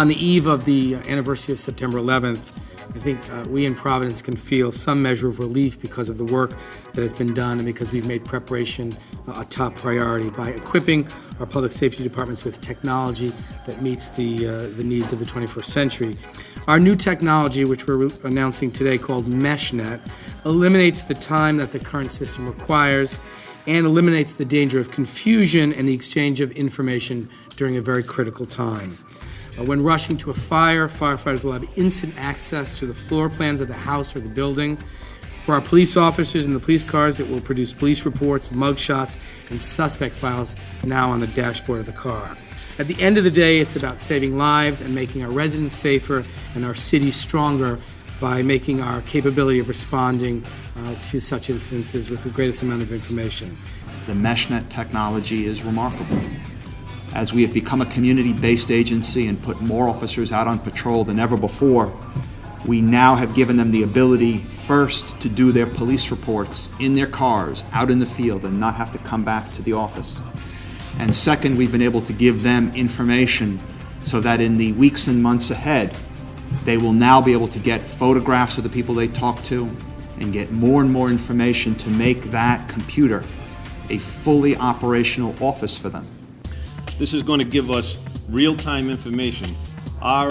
On the eve of the anniversary of September 11th, I think we in Providence can feel some measure of relief because of the work that has been done and because we've made preparation a top priority by equipping our public safety departments with technology that meets the needs of the 21st century. Our new technology, which we're announcing today, called Meshnet, eliminates the time that the current system requires and eliminates the danger of confusion and the exchange of information during a very critical time. When rushing to a fire, firefighters will have instant access to the floor plans of the house or the building. For our police officers in the police cars, it will produce police reports, mugshots, and suspect files now on the dashboard of the car. At the end of the day, it's about saving lives and making our residents safer and our city stronger by making our capability of responding to such incidences with the greatest amount of information. The Meshnet technology is remarkable. As we have become a community-based agency and put more officers out on patrol than ever before, we now have given them the ability first to do their police reports in their cars, out in the field, and not have to come back to the office. And second, we've been able to give them information so that in the weeks and months ahead, they will now be able to get photographs of the people they talk to and get more and more information to make that computer a fully operational office for them. This is going to give us real-time information. Our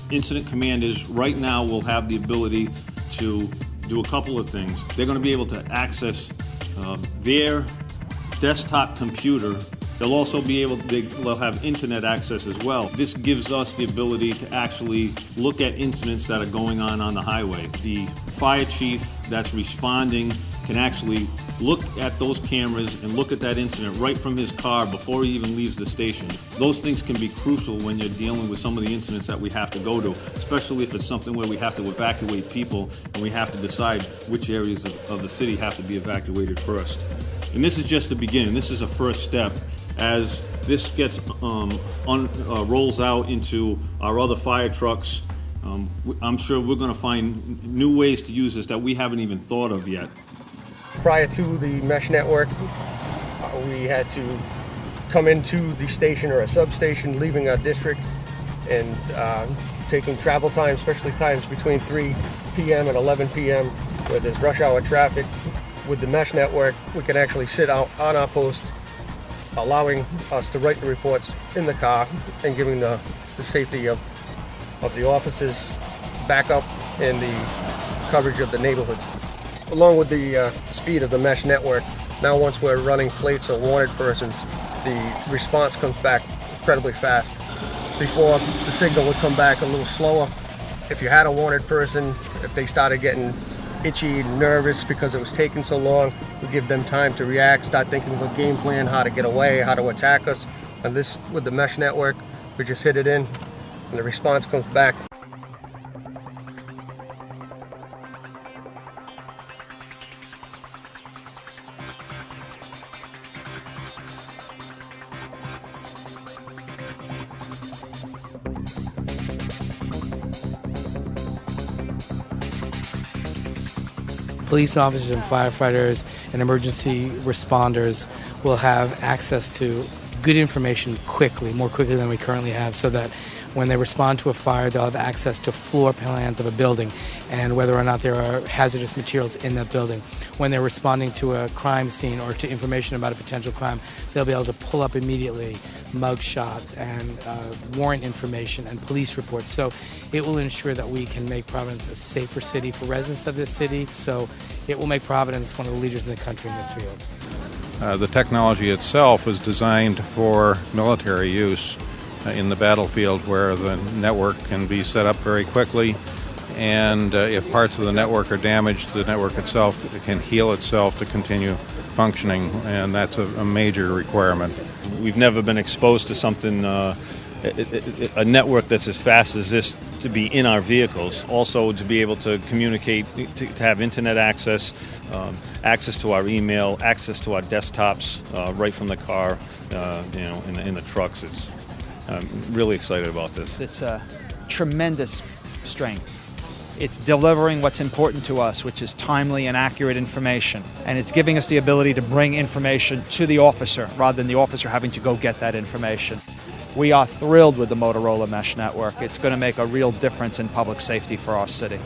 incident commanders right now will have the ability to do a couple of things. They're going to be able to access their desktop computer. They'll also be able, they'll have internet access as well. This gives us the ability to actually look at incidents that are going on the highway. The fire chief that's responding can actually look at those cameras and look at that incident right from his car before he even leaves the station. Those things can be crucial when you're dealing with some of the incidents that we have to go to, especially if it's something where we have to evacuate people and we have to decide which areas of the city have to be evacuated first. And this is just the beginning. This is a first step. As this gets rolls out into our other fire trucks, I'm sure we're going to find new ways to use this that we haven't even thought of yet. Prior to the mesh network, we had to come into the station or a substation leaving our district and taking travel time, especially times between 3 p.m. and 11 p.m. where there's rush hour traffic. With the mesh network, we can actually sit out on our post, allowing us to write the reports in the car and giving the safety of the officers backup and the coverage of the neighborhoods. Along with the speed of the mesh network, now once we're running plates of wanted persons, the response comes back incredibly fast. Before, the signal would come back a little slower. If you had a wanted person, if they started getting itchy, nervous because it was taking so long, we give them time to react, start thinking of a game plan, how to get away, how to attack us. And this, with the mesh network, we just hit it in and the response comes back. Police officers and firefighters and emergency responders will have access to good information quickly, more quickly than we currently have, so that when they respond to a fire, they'll have access to floor plans of a building and whether or not there are hazardous materials in that building. When they're responding to a crime scene or to information about a potential crime, they'll be able to pull up immediately mug shots and warrant information and police reports. So it will ensure that we can make Providence a safer city for residents of this city. So it will make Providence one of the leaders in the country in this field. The technology itself is designed for military use in the battlefield, where the network can be set up very quickly, and if parts of the network are damaged, the network itself can heal itself to continue functioning, and that's a major requirement. We've never been exposed to something, a network that's as fast as this, to be in our vehicles. Also to be able to communicate, to have internet access, access to our email, access to our desktops right from the car, in the trucks. I'm really excited about this. It's a tremendous strength. It's delivering what's important to us, which is timely and accurate information. And it's giving us the ability to bring information to the officer rather than the officer having to go get that information. We are thrilled with the Motorola Mesh Network. It's going to make a real difference in public safety for our city.